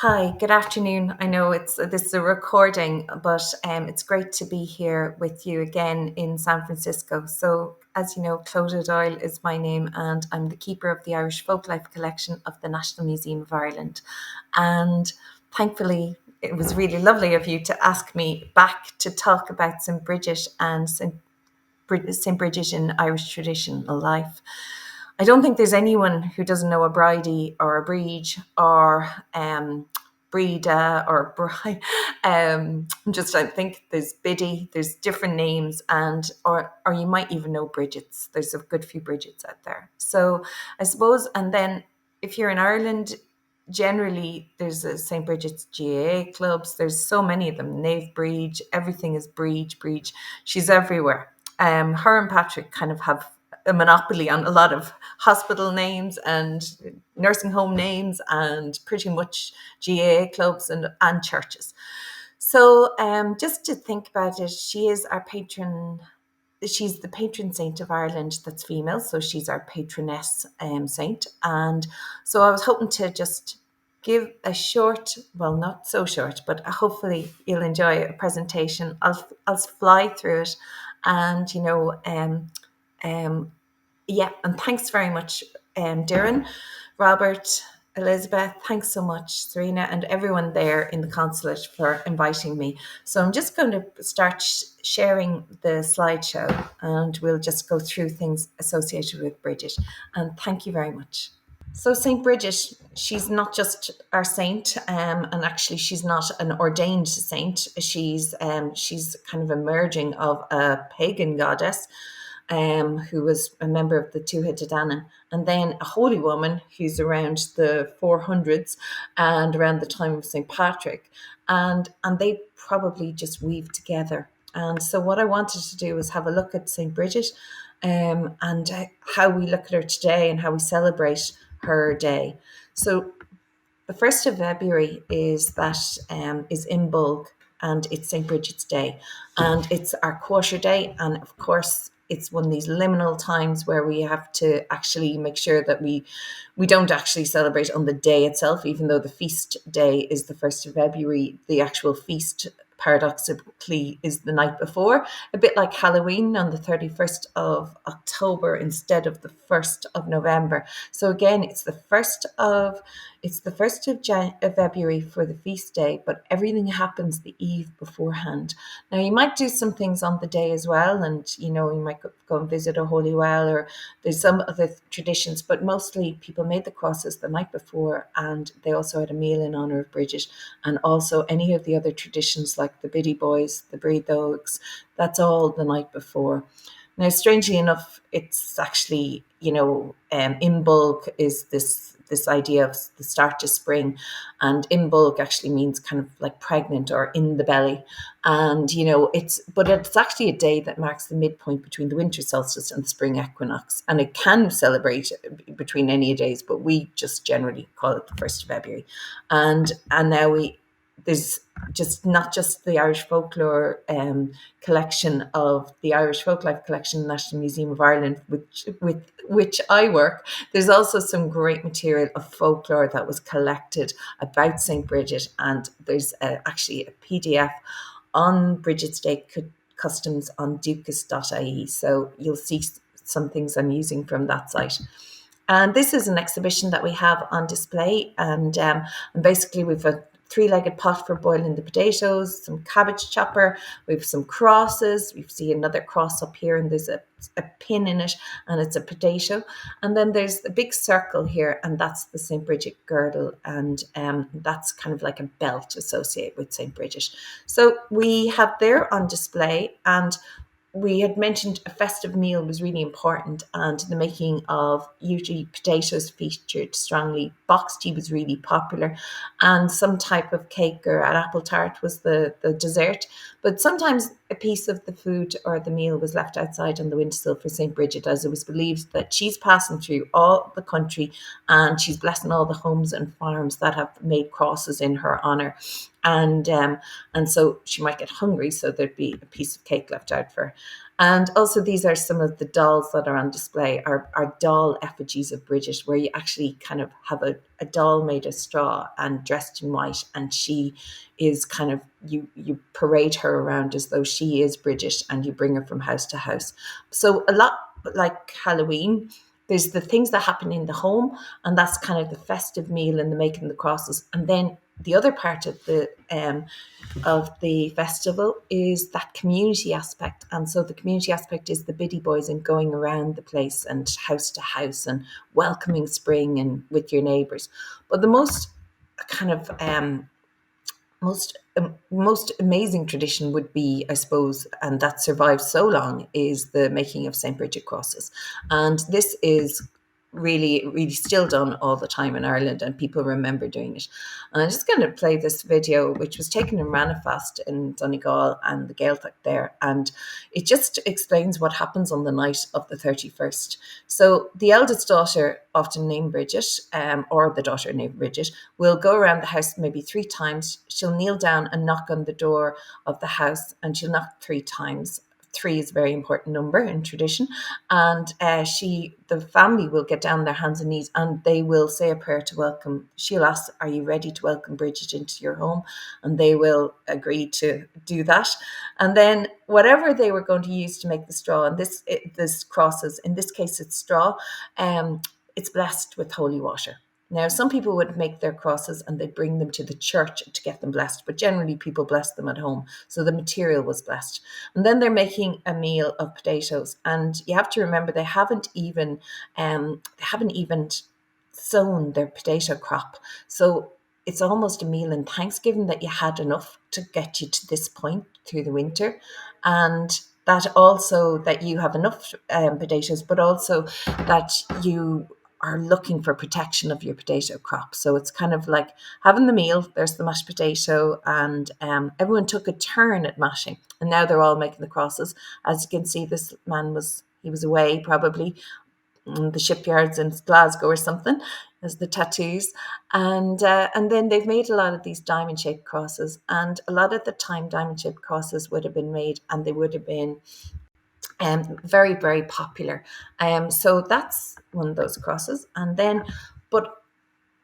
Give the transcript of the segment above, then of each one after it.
Hi, good afternoon. I know this is a recording, but it's great to be here with you again in San Francisco. So, as you know, Clodagh Doyle is my name, and I'm the keeper of the Irish Folklife Collection of the National Museum of Ireland. And thankfully, it was really lovely of you to ask me back to talk about St. Brigid and St. Brigid in Irish traditional life. I don't think there's anyone who doesn't know a Bridie or a Breed or Breda or just I think there's Biddy, there's different names, and or you might even know Bridget's. There's a good few Bridget's out there. So I suppose, and then if you're in Ireland, generally there's a St. Bridget's GAA clubs. There's so many of them. Nave Breed, everything is Breed. She's everywhere. Her and Patrick kind of have a monopoly on a lot of hospital names and nursing home names and pretty much GAA clubs and churches. So just to think about it, she is our patron. She's the patron saint of Ireland that's female, so she's our patroness saint. And so I was hoping to just give a short, well, not so short, but hopefully you'll enjoy a presentation. I'll fly through it, and um, yeah, and thanks very much, Darren, Robert, Elizabeth. Thanks so much, Serena, and everyone there in the consulate for inviting me. So I'm just going to start sharing the slideshow, and we'll just go through things associated with Brigid. And thank you very much. So Saint Brigid, she's not just our saint, and actually she's not an ordained saint. She's kind of a merging of a pagan goddess, who was a member of the two-headed Anna, and then a holy woman who's around the 400s and around the time of St. Patrick, and they probably just weave together. And so what I wanted to do was have a look at St. Brigid, and how we look at her today and how we celebrate her day. So the 1st of February is Imbolg, and it's St. Brigid's Day, and it's our quarter day, and of course it's one of these liminal times where we have to actually make sure that we don't actually celebrate on the day itself, even though the feast day is the 1st of February. The actual feast paradoxically is the night before, a bit like Halloween on the 31st of October instead of the 1st of November. So again, it's the 1st of February for the feast day, but everything happens the eve beforehand. Now, you might do some things on the day as well, and you might go and visit a holy well, or there's some other traditions, but mostly people made the crosses the night before, and they also had a meal in honour of Brigid, and also any of the other traditions like the Biddy Boys, the Breathogs, that's all the night before. Now, strangely enough, it's actually, Imbolg is this idea of the start to spring, and Imbolg actually means kind of like pregnant or in the belly, and it's actually a day that marks the midpoint between the winter solstice and the spring equinox, and it can celebrate between any days, but we just generally call it the 1st of February, and now there's just not just the Irish folklore collection of the Irish Folklife Collection, National Museum of Ireland, with which I work. There's also some great material of folklore that was collected about St. Brigid, and there's actually a PDF on Brigid's Day Customs on ducas.ie. So you'll see some things I'm using from that site. And this is an exhibition that we have on display, and basically we've a three-legged pot for boiling the potatoes, some cabbage chopper, we've some crosses, we see another cross up here, and there's a pin in it, and it's a potato, and then there's a big circle here, and that's the St. Brigid girdle, and that's kind of like a belt associated with St. Brigid. So we have there on display, and we had mentioned a festive meal was really important, and the making of usually potatoes featured strongly. Box tea was really popular, and some type of cake or an apple tart was the dessert. But sometimes a piece of the food or the meal was left outside on the windowsill for St. Brigid, as it was believed that she's passing through all the country and she's blessing all the homes and farms that have made crosses in her honour. and so she might get hungry, so there'd be a piece of cake left out for her. And also, these are some of the dolls that are on display, are doll effigies of Brigid, where you actually kind of have a doll made of straw and dressed in white, and she is kind of, you parade her around as though she is Brigid, and you bring her from house to house. So a lot like Halloween, there's the things that happen in the home, and that's kind of the festive meal and the making the crosses. And then the other part of the festival is that community aspect. And so the community aspect is the biddy boys and going around the place and house to house and welcoming spring and with your neighbours. But the most kind of most amazing tradition would be, I suppose, and that survived so long, is the making of St. Bridget crosses. And this is really still done all the time in Ireland, and people remember doing it. And I'm just going to play this video, which was taken in Ranafast in Donegal and the Gaeltacht there, and it just explains what happens on the night of the 31st. So the eldest daughter, often named Bridget, or the daughter named Bridget, will go around the house maybe 3 times. She'll kneel down and knock on the door of the house, and she'll knock 3 times. 3 is a very important number in tradition. And the family will get down on their hands and knees, and they will say a prayer to welcome. She'll ask, "Are you ready to welcome Bridget into your home?" And they will agree to do that. And then whatever they were going to use to make the straw, and this crosses, in this case it's straw, it's blessed with holy water. Now, some people would make their crosses and they'd bring them to the church to get them blessed, but generally people bless them at home. So the material was blessed. And then they're making a meal of potatoes. And you have to remember, they haven't even sown their potato crop. So it's almost a meal in Thanksgiving that you had enough to get you to this point through the winter. And that also, that you have enough potatoes, but also that you are looking for protection of your potato crop. So it's kind of like having the meal, there's the mashed potato, and everyone took a turn at mashing. And now they're all making the crosses. As you can see, this man he was away probably in the shipyards in Glasgow or something, as the tattoos. And then they've made a lot of these diamond-shaped crosses. And a lot of the time, diamond-shaped crosses would have been made, and they would have been very popular. So that's one of those crosses. And then, but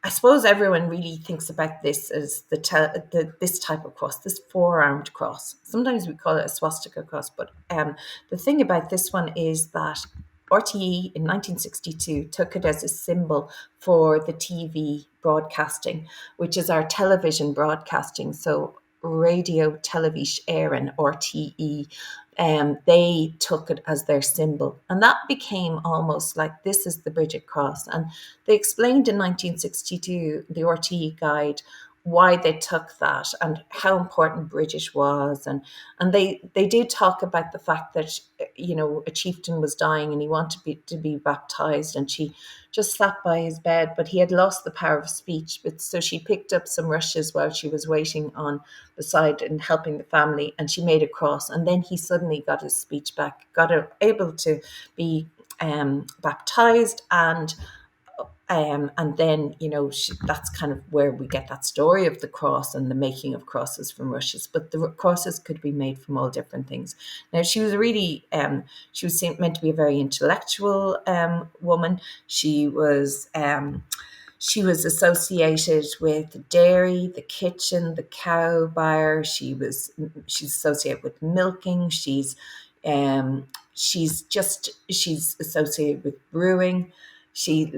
I suppose everyone really thinks about this as this type of cross, this four-armed cross. Sometimes we call it a swastika cross, but the thing about this one is that RTE in 1962 took it as a symbol for the TV broadcasting, which is our television broadcasting. So radio television éireann, RTE, they took it as their symbol. And that became almost like, this is the Brigid cross. And they explained in 1962, the RTE guide, why they took that and how important Brigid was. And they did talk about the fact that, a chieftain was dying and he wanted to be baptized, and she just sat by his bed, but he had lost the power of speech. But so she picked up some rushes while she was waiting on beside and helping the family, and she made a cross. And then he suddenly got his speech back, able to be baptized, and then, that's kind of where we get that story of the cross and the making of crosses from rushes. But the crosses could be made from all different things. Now, she was meant to be a very intellectual woman. She was associated with the dairy, the kitchen, the cow byre. She's associated with milking. She's associated with brewing. She's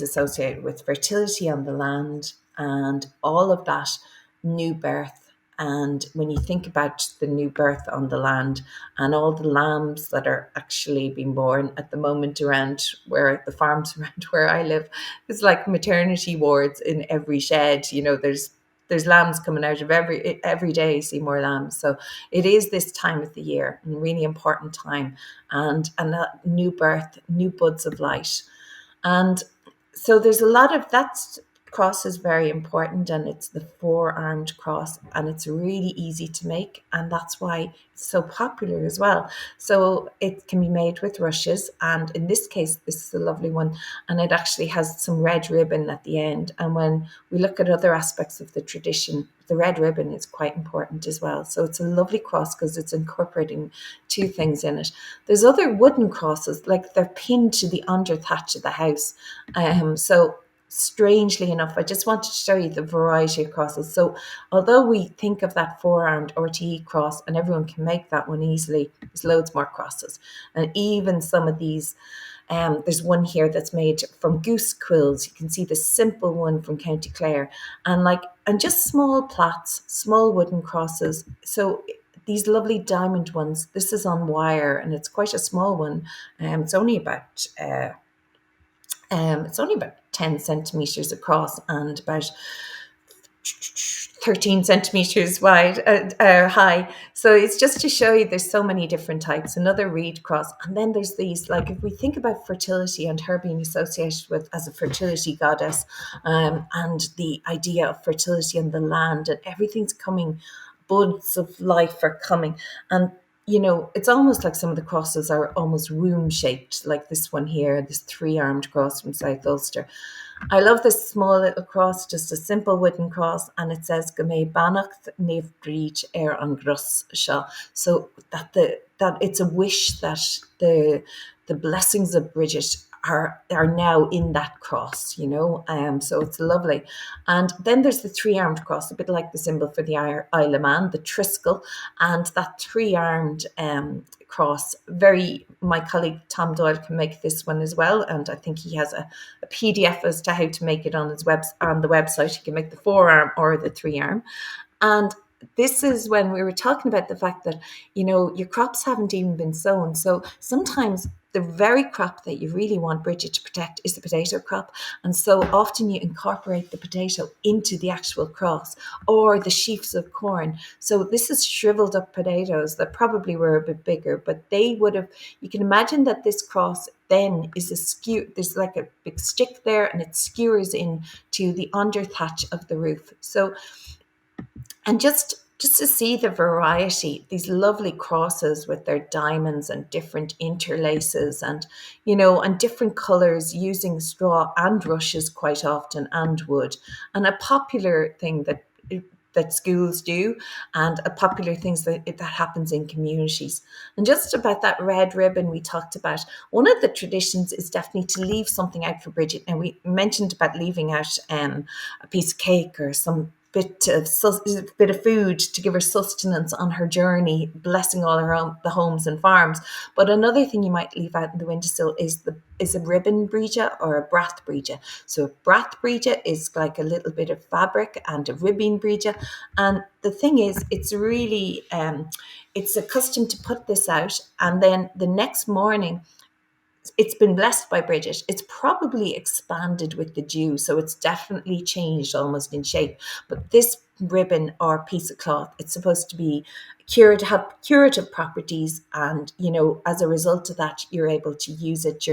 associated with fertility on the land and all of that, new birth. And when you think about the new birth on the land and all the lambs that are actually being born at the moment around where the farms around where I live, it's like maternity wards in every shed. There's lambs coming out of every day. You see more lambs. So it is this time of the year, a really important time, and that new birth, new buds of light. And so there's a lot of that's cross is very important, and it's the four-armed cross, and it's really easy to make, and that's why it's so popular as well. So it can be made with rushes, and in this case this is a lovely one, and it actually has some red ribbon at the end. And when we look at other aspects of the tradition, the red ribbon is quite important as well. So it's a lovely cross because it's incorporating two things in it. There's other wooden crosses, like they're pinned to the under thatch of the house. So strangely enough, I just wanted to show you the variety of crosses. So although we think of that four-armed RTE cross and everyone can make that one easily, there's loads more crosses. And even some of these, there's one here that's made from goose quills. You can see the simple one from County Clare, and just small plats, small wooden crosses. So these lovely diamond ones, this is on wire and it's quite a small one. It's only about 10 centimeters across and about 13 centimeters wide, high. So it's just to show you there's so many different types. Another reed cross. And then there's these, like if we think about fertility and her being associated with as a fertility goddess, and the idea of fertility on the land and everything's coming, buds of life are coming. And it's almost like some of the crosses are almost womb shaped, like this one here, this three-armed cross from South Ulster. I love this small little cross, just a simple wooden cross, and it says "Go mé bannacht neve breach an grus seo." So that it's a wish that the blessings of Brigid are now in that cross. So it's lovely. And then there's the three-armed cross, a bit like the symbol for the Isle of Man, the triskel, and that three-armed cross. My colleague Tom Doyle can make this one as well, and I think he has a PDF as to how to make it on the website. You can make the four-arm or the three-arm. And this is when we were talking about the fact that, your crops haven't even been sown. So sometimes the very crop that you really want Brigid to protect is the potato crop. And so often you incorporate the potato into the actual cross or the sheaves of corn. So this is shriveled up potatoes that probably were a bit bigger, but you can imagine that this cross then is there's like a big stick there and it skewers in to the under thatch of the roof. So, and just to see the variety, these lovely crosses with their diamonds and different interlaces and different colours, using straw and rushes quite often, and wood. And a popular thing that schools do, and a popular things that happens in communities. And just about that red ribbon we talked about, one of the traditions is definitely to leave something out for Brigid. And we mentioned about leaving out a piece of cake or some bit of food to give her sustenance on her journey, blessing all the homes and farms. But another thing you might leave out in the windowsill is a ribbon breja or a brath breja. So a brath breja is like a little bit of fabric, and a ribbon breja. And the thing is, it's really it's a custom to put this out, and then the next morning it's been blessed by Brigid. It's probably expanded with the dew, so it's definitely changed almost in shape. But this ribbon or piece of cloth, it's supposed to be have curative properties, and as a result of that, you're able to use it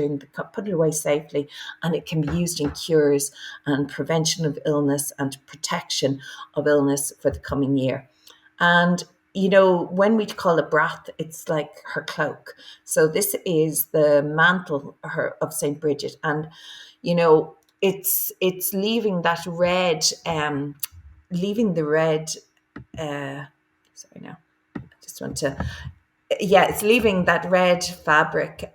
put it away safely, and it can be used in cures and prevention of illness and protection of illness for the coming year. And when we call it brath, it's like her cloak. So this is the mantle of Saint Brigid, and it's leaving that red, leaving the red. Sorry, now I just want to. Yeah, it's leaving that red fabric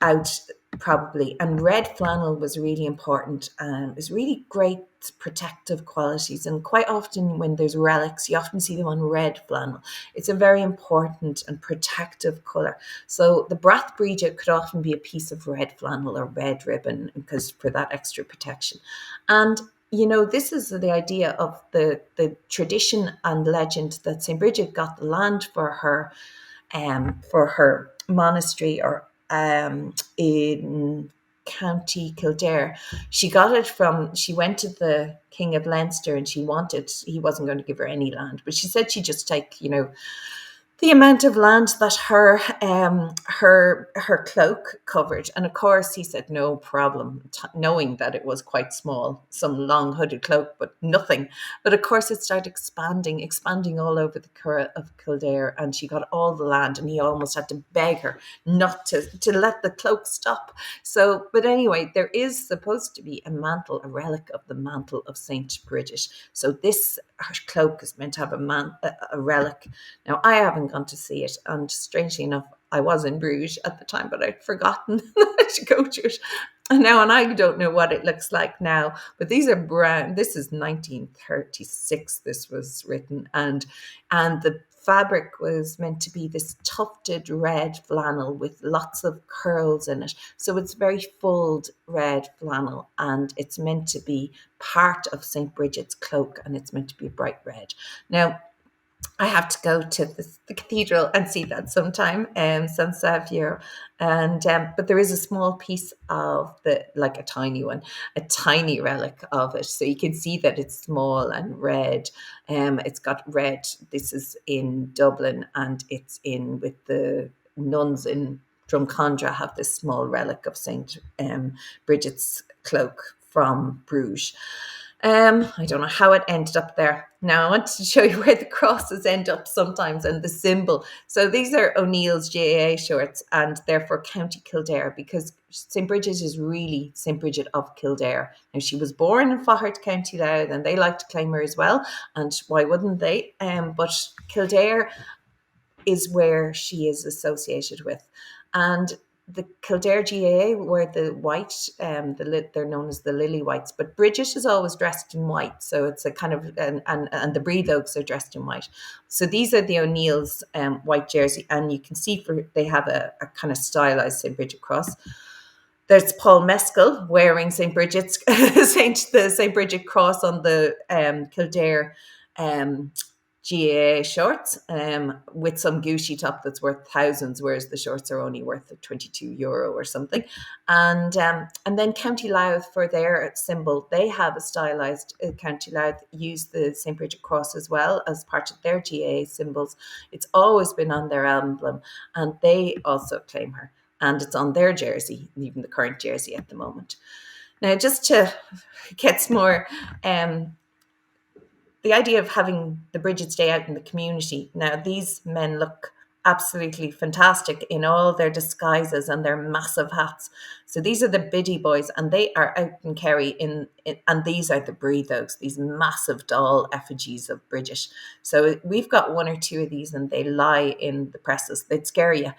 out probably. And red flannel was really important. It's really great protective qualities. And quite often when there's relics, you often see them on red flannel. It's a very important and protective colour. So the brath breja could often be a piece of red flannel or red ribbon, because for that extra protection. And this is the idea of the tradition and legend that St. Brigid got the land for her monastery, or in County Kildare. She went to the King of Leinster, and he wasn't going to give her any land, but she said she'd just take, the amount of land that her cloak covered. And of course he said no problem, knowing that it was quite small, some long hooded cloak, but nothing. But of course it started expanding all over the Curragh of Kildare, and she got all the land, and he almost had to beg her not to let the cloak stop. So, but anyway, there is supposed to be a mantle, a relic of the mantle of Saint Brigid. So this her cloak is meant to have a relic. Now, I haven't gone to see it, and strangely enough, I was in Bruges at the time, but I'd forgotten to go to it. And I don't know what it looks like now, but these are brown. This is 1936. This was written, and the fabric was meant to be this tufted red flannel with lots of curls in it. So it's very fulled red flannel, and it's meant to be part of St. Brigid's cloak, and it's meant to be bright red. Now, I have to go to the cathedral and see that sometime, San Savio, and but there is a small piece of like a tiny one, a tiny relic of it, so you can see that it's small and red. It's got red. This is in Dublin, and it's in with the nuns in Drumcondra have this small relic of Saint Brigid's cloak from Bruges. I don't know how it ended up there. Now I want to show you where the crosses end up sometimes and the symbol. So these are O'Neill's GAA shorts, and they're for County Kildare, because St. Brigid is really St. Brigid of Kildare. Now, she was born in Faughart, County Louth, and they like to claim her as well. And why wouldn't they? But Kildare is where she is associated with. And the Kildare GAA were the white, they're known as the lily whites, but Brigid is always dressed in white. So it's a kind of, and the Breathe Oaks are dressed in white. So these are the O'Neill's white jersey. And you can see they have a kind of stylized St. Brigid cross. There's Paul Mescal wearing St. Brigid's, the St. Brigid cross on the Kildare GAA shorts, with some Gucci top that's worth thousands, whereas the shorts are only worth €22 or something. And then County Louth, for their symbol, they have a stylized County Louth use the St. Brigid cross as well as part of their GAA symbols. It's always been on their emblem, and they also claim her. And it's on their jersey, even the current jersey at the moment. Now, just to get some more, the idea of having the Brigid's Day out in the community. Now, these men look absolutely fantastic in all their disguises and their massive hats. So these are the Biddy boys, and they are out in Kerry and these are the Breathe Oaks, these massive doll effigies of Brigid. So we've got one or two of these, and they lie in the presses. They'd scare you.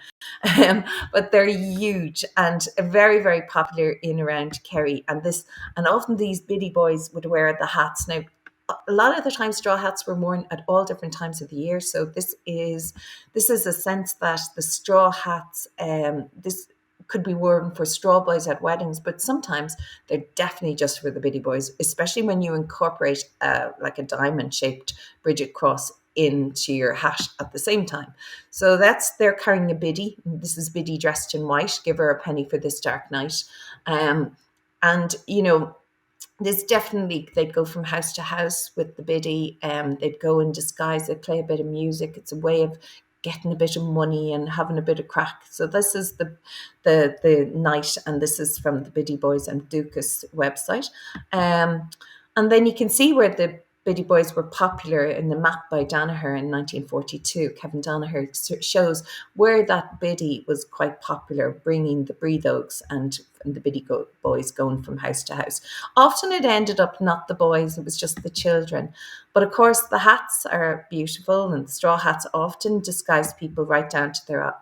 But they're huge and very, very popular in around Kerry. And often these Biddy boys would wear the hats. Now, a lot of the time straw hats were worn at all different times of the year. So this is a sense that the straw hats, this could be worn for straw boys at weddings, but sometimes they're definitely just for the Biddy boys, especially when you incorporate like a diamond shaped Brigid cross into your hat at the same time. So they're carrying a Biddy. This is Biddy dressed in white. Give her a penny for this dark night. And there's definitely, they'd go from house to house with the Biddy. They'd go in disguise. They'd play a bit of music. It's a way of getting a bit of money and having a bit of crack. So this is the night, and this is from the Biddy Boys and Dukas website. And then you can see where the Biddy Boys were popular in the map by Danaher in 1942. Kevin Danaher shows where that Biddy was quite popular, bringing the Breathe Oaks and the Biddy Boys going from house to house. Often it ended up not the boys, it was just the children. But of course, the hats are beautiful, and the straw hats often disguise people right down to their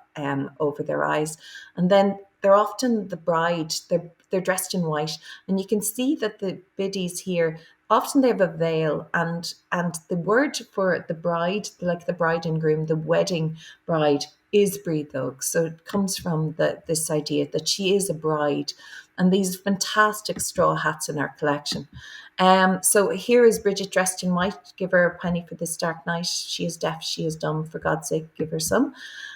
over their eyes. And then they're often the bride. They're dressed in white, and you can see that the biddies here often they have a veil, and the word for the bride, like the bride and groom, the wedding bride, is Breathe Oaks. So it comes from this idea that she is a bride, and these fantastic straw hats in our collection. So here is Brigid dressed in white. Give her a penny for this dark night. She is deaf, she is dumb. For God's sake, give her some.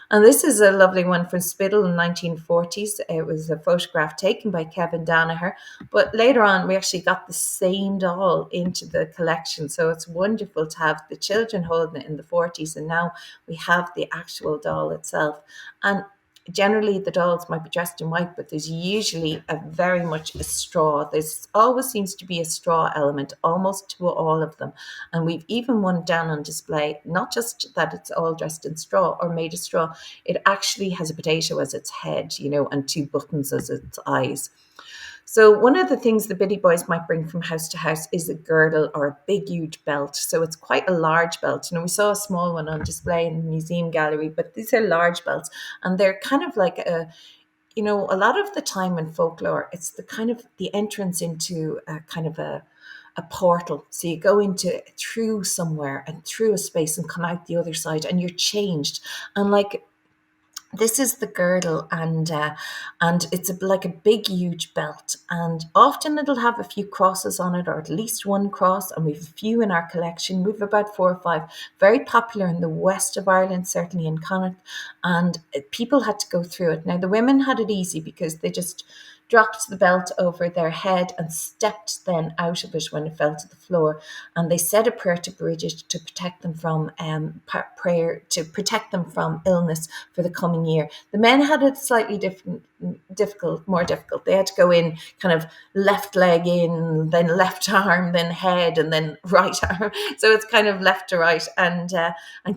And this is a lovely one from Spiddle in 1940s. It was a photograph taken by Kevin Danaher. But later on, we actually got the same doll into the collection. So it's wonderful to have the children holding it in the 40s. And now we have the actual doll itself. And generally the dolls might be dressed in white, but there's usually a very much a straw. There's always seems to be a straw element almost to all of them. And we've even one down on display, not just that it's all dressed in straw or made of straw, it actually has a potato as its head, and two buttons as its eyes. So one of the things the Biddy boys might bring from house to house is a girdle or a big, huge belt. So it's quite a large belt. We saw a small one on display in the museum gallery, but these are large belts, and they're kind of like a lot of the time in folklore, it's the kind of the entrance into a kind of a portal. So you go into through somewhere and through a space and come out the other side, and you're changed. And like this is the girdle, and it's like a big, huge belt, and often it'll have a few crosses on it, or at least one cross. And we've a few in our collection. We've about 4 or 5, very popular in the west of Ireland, certainly in Connacht, and people had to go through it. Now the women had it easy because they just dropped the belt over their head and stepped then out of it when it fell to the floor. And they said a prayer to Brigid to protect them from illness for the coming year. The men had it slightly more difficult. They had to go in kind of left leg in, then left arm, then head, and then right arm. So it's kind of left to right, and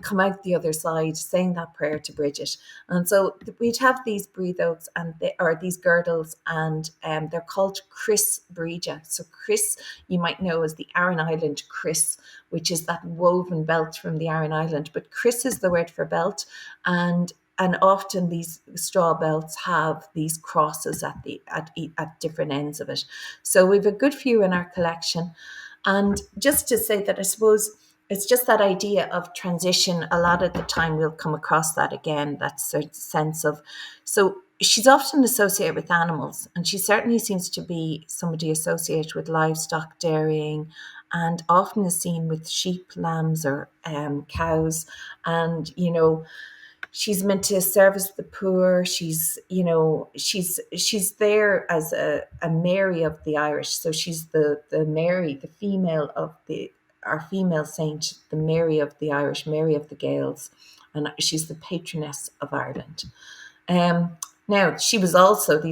come out the other side saying that prayer to Brigid. And so we'd have these breathouts or these girdles, and they're called Chris Brigid. So Chris, you might know as the Aran Island Chris, which is that woven belt from the Aran Island. But Chris is the word for belt, and often these straw belts have these crosses at different ends of it. So we've a good few in our collection. And just to say that, I suppose it's just that idea of transition. A lot of the time we'll come across that again, that sort of sense of, so she's often associated with animals, and she certainly seems to be somebody associated with livestock, dairying, and often is seen with sheep, lambs, or cows. And she's meant to service the poor. She's there as a Mary of the Irish. So she's the Mary, the female of our female saint, the Mary of the Irish, Mary of the Gaels, and she's the patroness of Ireland. Now, she was also,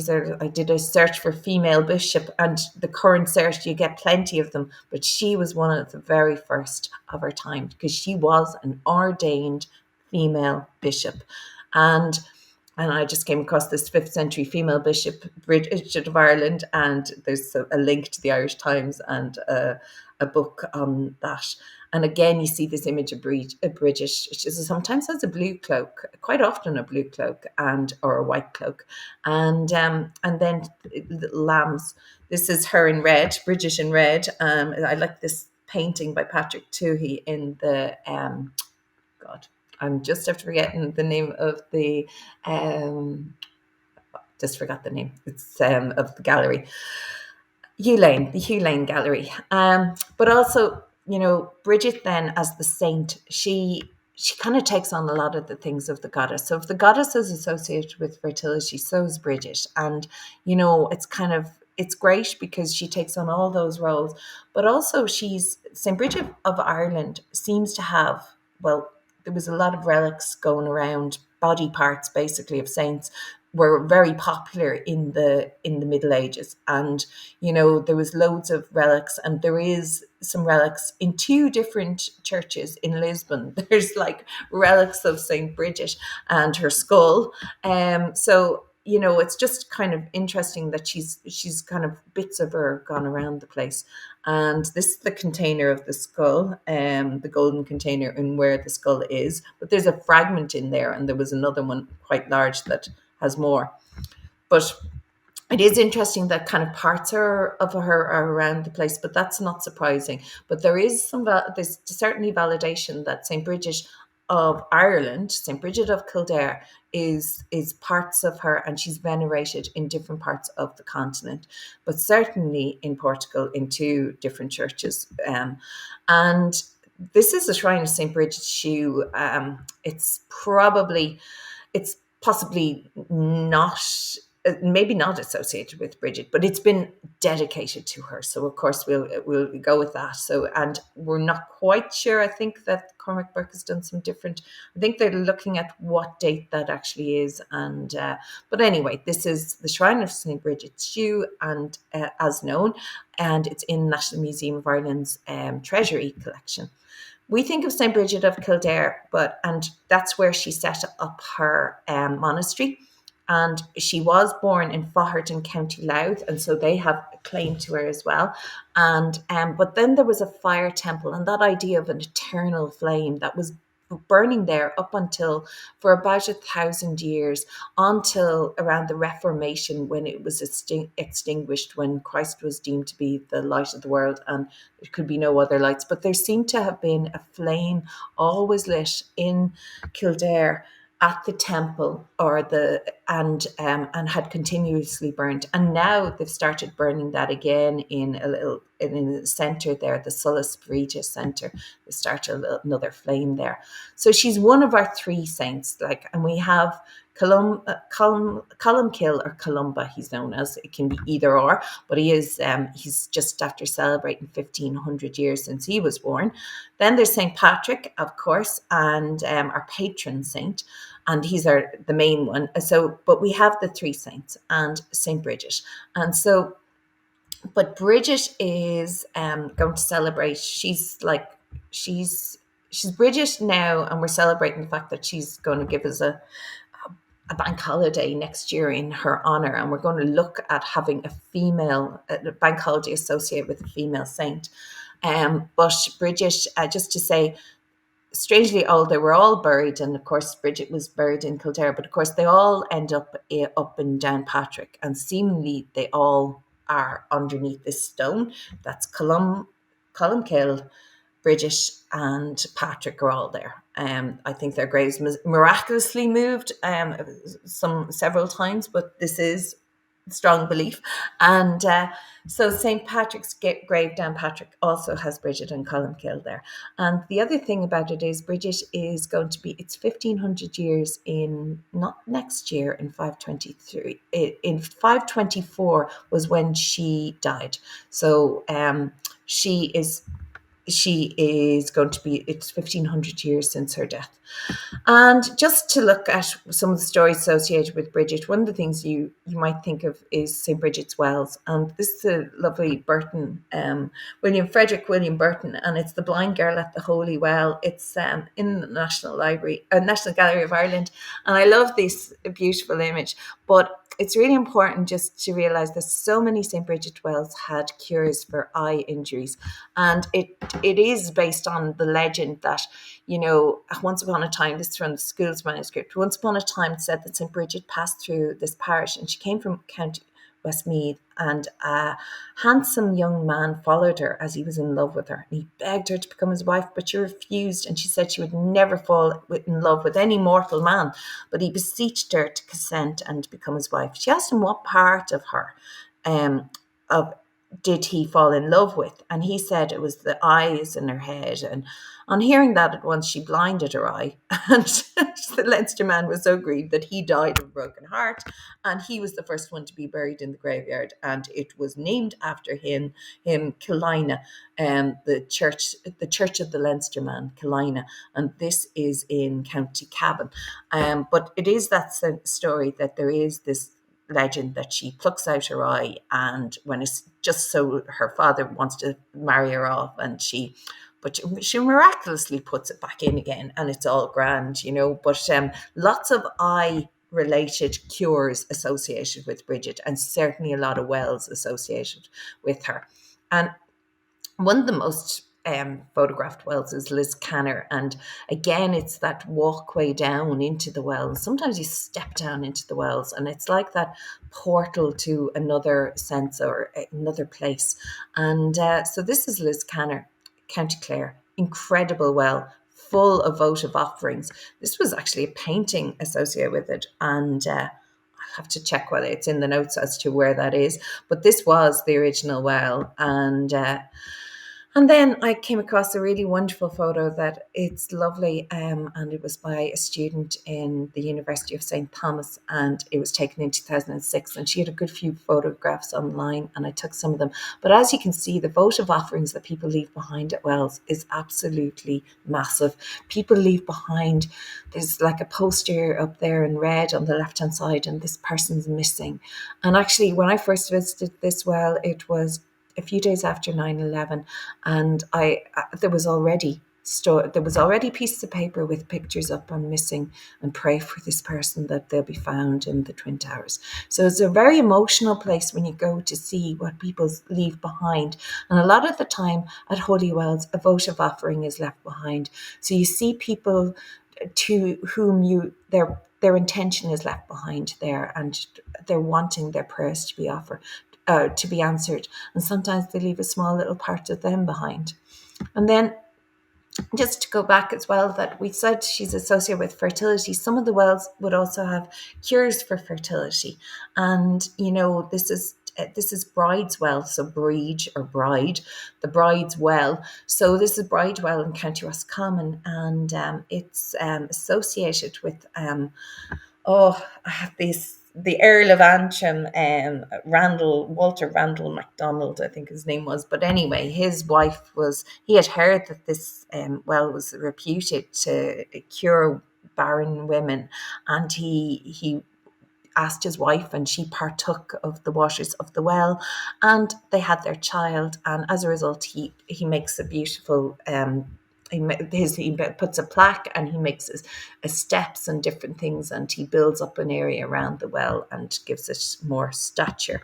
I did a search for female bishop, and the current search, you get plenty of them, but she was one of the very first of her time, because she was an ordained female bishop. And I just came across this 5th century female bishop, Brigid of Ireland, and there's a link to the Irish Times and a book on that. And again, you see this image of Brigid. She sometimes has a blue cloak, quite often a blue cloak or a white cloak, and then little lambs. This is her in red, Brigid in red. I like this painting by Patrick Toohey in the God. I'm just after forgetting the name of the just forgot the name. It's of the gallery. The Hugh Lane Gallery. But also, Brigid then as the saint, she kind of takes on a lot of the things of the goddess. So if the goddess is associated with fertility, so is Brigid. And, it's great because she takes on all those roles. But also St. Brigid of Ireland seems to have, well, there was a lot of relics going around, body parts basically of saints were very popular in the Middle Ages. And there was loads of relics, and there is some relics in 2 different churches in Lisbon. There's like relics of Saint Brigid and her skull. So it's just kind of interesting that she's kind of bits of her gone around the place. And this is the container of the skull, the golden container, and where the skull is. But there's a fragment in there, and there was another one quite large that has more. But it is interesting that kind of parts of her are around the place, but that's not surprising. But there is there's certainly validation that St. Brigid of Ireland, St. Brigid of Kildare, is parts of her, and she's venerated in different parts of the continent, but certainly in Portugal in two different churches. And this is a shrine of St. Brigid Shoe. It's possibly not, maybe not associated with Brigid, but it's been dedicated to her. So of course we'll go with that. So, and we're not quite sure. I think that Cormac Burke has done some different. I think they're looking at what date that actually is. And but anyway, this is the Shrine of St. Brigid's Shoe, and as known, and it's in National Museum of Ireland's Treasury collection. We think of St. Brigid of Kildare, and that's where she set up her monastery. And she was born in Faughart in County Louth, and so they have a claim to her as well. And but then there was a fire temple, and that idea of an eternal flame that was burning there up until for about 1,000 years, until around the Reformation, when it was extinguished, when Christ was deemed to be the light of the world and there could be no other lights. But there seemed to have been a flame always lit in Kildare at the temple, or the and had continuously burned, and now they've started burning that again in a little in the center there, the Sullus Brigid Center. They started another flame there. So she's one of our three saints, and we have Columkill, or Columba, he's known as. It can be either or, but he's just after celebrating 1,500 years since he was born. Then there's St. Patrick, of course, and our patron saint, and he's the main one. So, but we have the three saints and St. Brigid, and so. But Brigid is going to celebrate. She's Brigid now, and we're celebrating the fact that she's going to give us a bank holiday next year in her honor, and we're going to look at having a bank holiday associated with a female saint. But Brigid, just to say, strangely old, they were all buried, and of course Brigid was buried in Kildare, but of course they all end up in Downpatrick, and seemingly they all are underneath this stone. That's Columkill, Brigid, and Patrick are all there. I think their graves miraculously moved several times, but this is strong belief. And so St. Patrick's grave, Downpatrick, also has Brigid and Columkill there. And the other thing about it is Brigid is going to be, it's 1,500 years in, not next year, in 523. In 524 was when she died. So she is going to be, it's 1,500 years since her death. And just to look at some of the stories associated with Brigid, one of the things you might think of is St. Brigid's Wells. And this is a lovely Burton, Frederick William Burton, and it's the blind girl at the Holy Well. It's in the National Gallery of Ireland. And I love this beautiful image, but it's really important just to realise that so many St. Brigid Wells had cures for eye injuries. And it is based on the legend that, once upon a time, this is from the school's manuscript, once upon a time it said that St. Brigid passed through this parish, and she came from County Westmeath, and a handsome young man followed her as he was in love with her. And he begged her to become his wife, but she refused, and she said she would never fall in love with any mortal man, but he beseeched her to consent and become his wife. She asked him what part of her of did he fall in love with, and he said it was the eyes in her head. And on hearing that, at once she blinded her eye, and the Leinster man was so grieved that he died of a broken heart, and he was the first one to be buried in the graveyard, and it was named after him Killina, the church of the Leinster man, Killina, and this is in County Cavan. But it is that story that there is this legend that she plucks out her eye, and when it's just so her father wants to marry her off, and she miraculously puts it back in again, and it's all grand, but lots of eye related cures associated with Brigid, and certainly a lot of wells associated with her. And one of the most photographed wells is Liscannor, and again it's that walkway down into the wells. Sometimes you step down into the wells, and it's like that portal to another sense or another place. And so this is Liscannor, County Clare. Incredible well, full of votive offerings. This was actually a painting associated with it, and I'll have to check whether it's in the notes as to where that is. But this was the original well, and then I came across a really wonderful photo that it's lovely, and it was by a student in the University of St. Thomas, and it was taken in 2006. And she had a good few photographs online, and I took some of them. But as you can see, the votive offerings that people leave behind at wells is absolutely massive. People leave behind, there's like a poster up there in red on the left-hand side, and this person's missing. And actually, when I first visited this well, it was a few days after 9/11, and there was already pieces of paper with pictures up on missing, and pray for this person that they'll be found in the Twin Towers. So it's a very emotional place when you go to see what people leave behind. And a lot of the time at holy wells, a votive offering is left behind. So you see people to whom their intention is left behind there, and they're wanting their prayers to be offered, to be answered. And sometimes they leave a small little part of them behind. And then just to go back as well, that we said she's associated with fertility. Some of the wells would also have cures for fertility. And, this is Bride's Well, so Brigid or Bride, the Bride's Well. So this is Bride Well in County Roscommon, and it's associated with I have the Earl of Antrim, Walter Randall MacDonald, I think his name was. But anyway, his wife he had heard that this well was reputed to cure barren women, and he asked his wife, and she partook of the waters of the well, and they had their child. And as a result, he makes a beautiful he puts a plaque, and he makes steps and different things, and he builds up an area around the well and gives it more stature.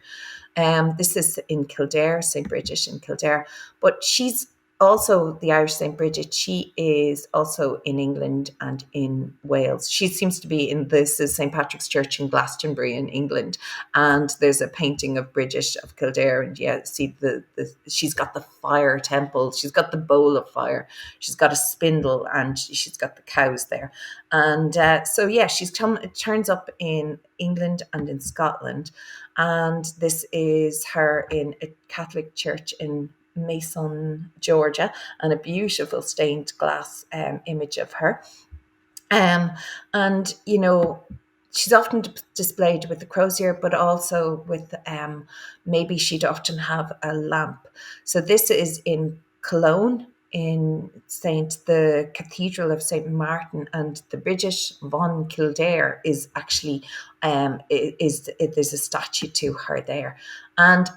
This is in Kildare, St. Brigid in Kildare, but she's also the Irish St. Brigid. She is also in England and in Wales. She seems to be this is St. Patrick's Church in Glastonbury in England, and there's a painting of Brigid of Kildare, and see she's got the fire temple, she's got the bowl of fire, she's got a spindle, and she's got the cows there. And it turns up in England and in Scotland, and this is her in a Catholic church in Mason, Georgia, and a beautiful stained glass image of her. And she's often displayed with the crozier, but also with maybe she'd often have a lamp. So this is in Cologne, in the Cathedral of St. Martin, and the Brigid von Kildare is actually there's a statue to her there. And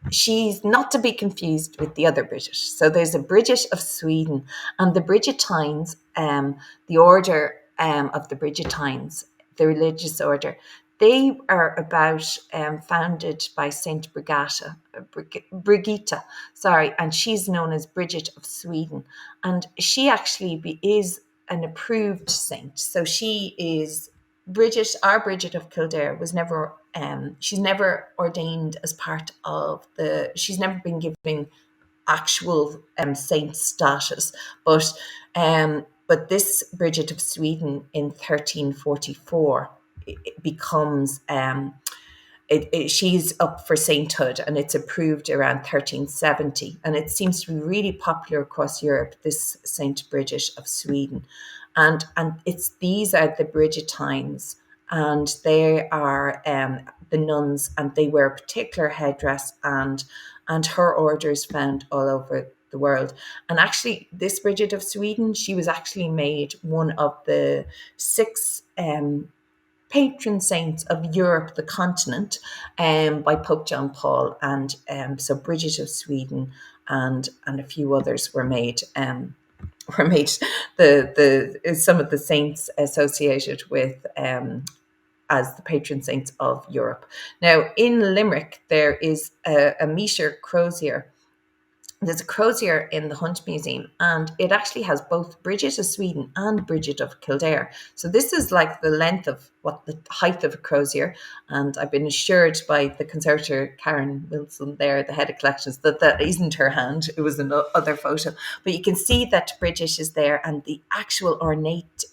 she's not to be confused with the other Brigid. So there's a Brigid of Sweden, and the Brigidines, the order of the Brigidines, the religious order, they are founded by Saint Brigitta, and she's known as Brigid of Sweden, and she actually is an approved saint. So she is Brigid. Our Brigid of Kildare was never. She's never ordained as part of she's never been given actual saint status, but this Brigid of Sweden in 1344 it becomes she's up for sainthood, and it's approved around 1370, and it seems to be really popular across Europe, this Saint Brigid of Sweden. And these are the Brigidines, and they are the nuns, and they wear a particular headdress, and her order is found all over the world. And actually, this Brigid of Sweden, she was actually made one of the 6 patron saints of Europe, the continent, by Pope John Paul. And so Brigid of Sweden and a few others were made. Were made some of the saints associated with as the patron saints of Europe. Now, in Limerick, there is a metre crozier. There's a crozier in the Hunt Museum, and it actually has both Brigid of Sweden and Brigid of Kildare. So this is like the length of what the height of a crozier. And I've been assured by the conservator, Karen Wilson there, the head of collections, that that isn't her hand. It was another photo. But you can see that Brigid is there and the actual ornate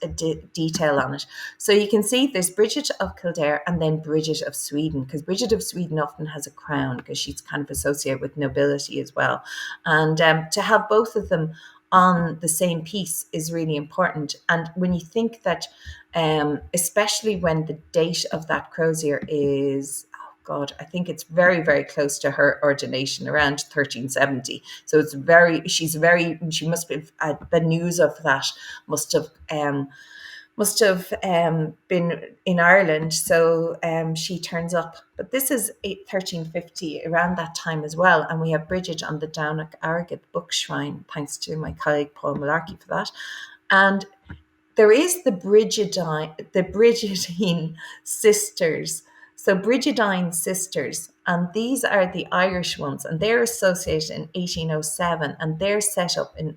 detail on it. So you can see there's Brigid of Kildare and then Brigid of Sweden, because Brigid of Sweden often has a crown because she's kind of associated with nobility as well. And to have both of them on the same piece is really important. And when you think that, especially when the date of that crozier is, oh God, I think it's very, very close to her ordination, around 1370. So it's she must be, the news of that must have, been in Ireland. So she turns up. But this is 1350, around that time as well. And we have Brigid on the Downach Argid book shrine, thanks to my colleague Paul Malarkey for that. And there is the Brigidine sisters. So Brigidine sisters, and these are the Irish ones, and they're associated in 1807, and they're set up in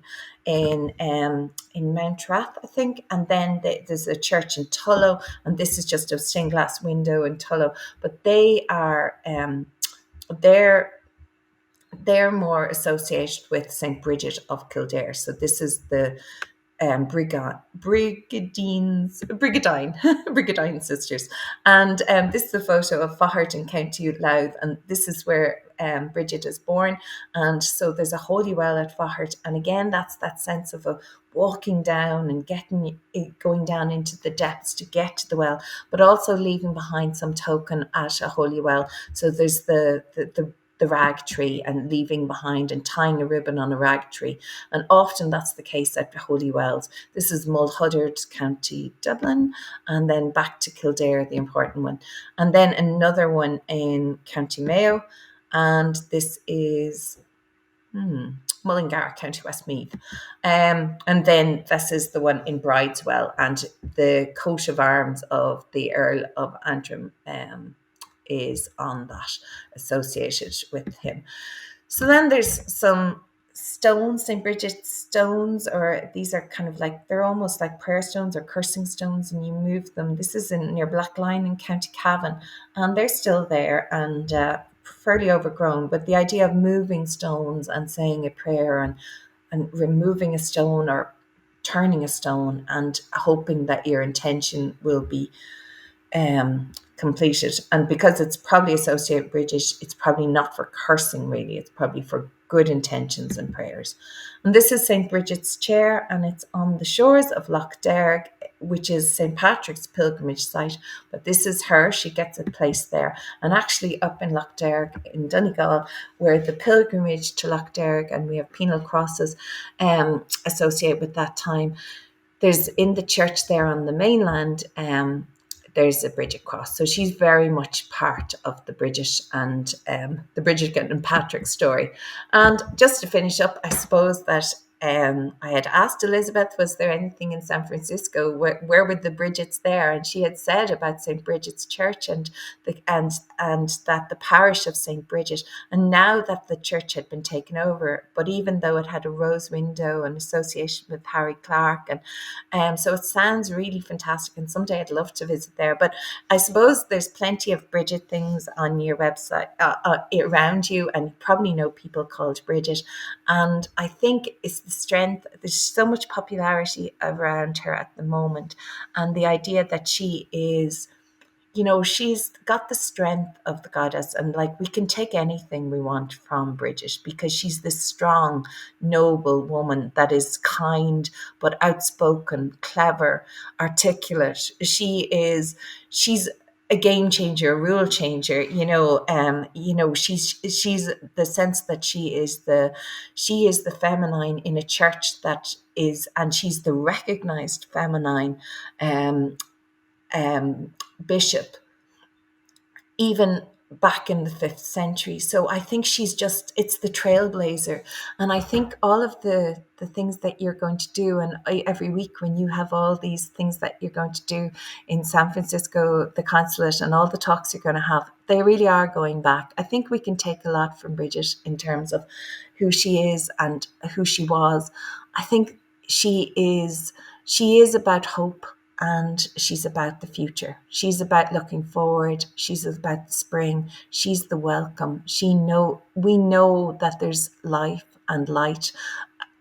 Mount Rath, I think, and then there's a church in Tullow, and this is just a stained glass window in Tullow. But they are they're more associated with St. Brigid of Kildare. So this is the Brigadine Brigadine sisters. And this is a photo of Fahart in County Louth, and this is where Brigid is born. And so there's a holy well at Fahart, and again that's that sense of a walking down and going down into the depths to get to the well, but also leaving behind some token at a holy well. So there's the rag tree, and leaving behind and tying a ribbon on a rag tree. And often that's the case at Holy Wells. This is Mulhuddard, County Dublin, and then back to Kildare, the important one. And then another one in County Mayo, and this is Mullingar, County Westmeath. And then this is the one in Brideswell, and the coat of arms of the Earl of Antrim is on that, associated with him. So then there's some stones, St. Brigid stones, or these are kind of like, they're almost like prayer stones or cursing stones, and you move them. This is near Blackline in County Cavan, and they're still there and fairly overgrown. But the idea of moving stones and saying a prayer and removing a stone or turning a stone and hoping that your intention will be completed. And because it's probably associated with British, it's probably not for cursing really, it's probably for good intentions and prayers. And this is St. Brigid's chair, and it's on the shores of Lough Derg, which is St. Patrick's pilgrimage site. But this is her, she gets a place there. And actually up in Lough Derg in Donegal, where the pilgrimage to Lough Derg, and we have penal crosses associated with that time, there's in the church there on the mainland, there's a Brigid cross. So she's very much part of the Brigid and the Brigid and Patrick story. And just to finish up, I suppose that I had asked Elizabeth, was there anything in San Francisco? Where were the Brigids there? And she had said about St. Brigid's Church and that the parish of St. Brigid. And now that the church had been taken over, but even though it had a rose window and association with Harry Clark, and so it sounds really fantastic. And someday I'd love to visit there. But I suppose there's plenty of Brigid things on your website around you, and you probably know people called Brigid. And I think it's the strength, there's so much popularity around her at the moment, and the idea that she is, she's got the strength of the goddess, and like we can take anything we want from Brigid because she's this strong, noble woman that is kind but outspoken, clever, articulate. She's a game changer, a rule changer. She's the sense that she is the feminine in a church that is, and she's the recognized feminine bishop even back in the 5th century. So I think it's the trailblazer. And I think all of the things that you're going to do, and every week when you have all these things that you're going to do in San Francisco, the consulate, and all the talks you're going to have, they really are going back. I think we can take a lot from Brigid in terms of who she is and who she was. I think she is about hope and she's about the future. She's about looking forward. She's about the spring. She's the welcome. We know that there's life and light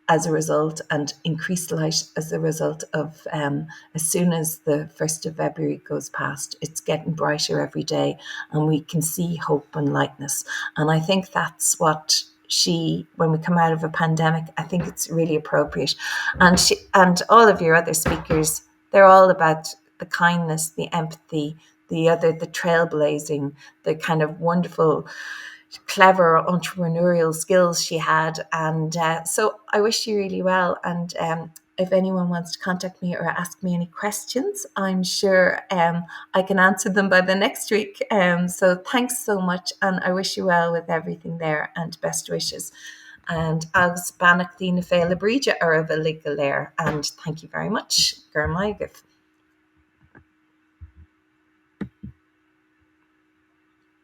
as a result, and increased light as a result of as soon as the 1st of February goes past, it's getting brighter every day, and we can see hope and lightness. And I think that's what when we come out of a pandemic, I think it's really appropriate. And she and all of your other speakers, they're all about the kindness, the empathy, the trailblazing, the kind of wonderful, clever entrepreneurial skills she had. And so I wish you really well. And if anyone wants to contact me or ask me any questions, I'm sure I can answer them by the next week. So thanks so much. And I wish you well with everything there, and best wishes. And agus banach dí na féile bríide ar a bheith lig go léir. And thank you very much. Gur maigah.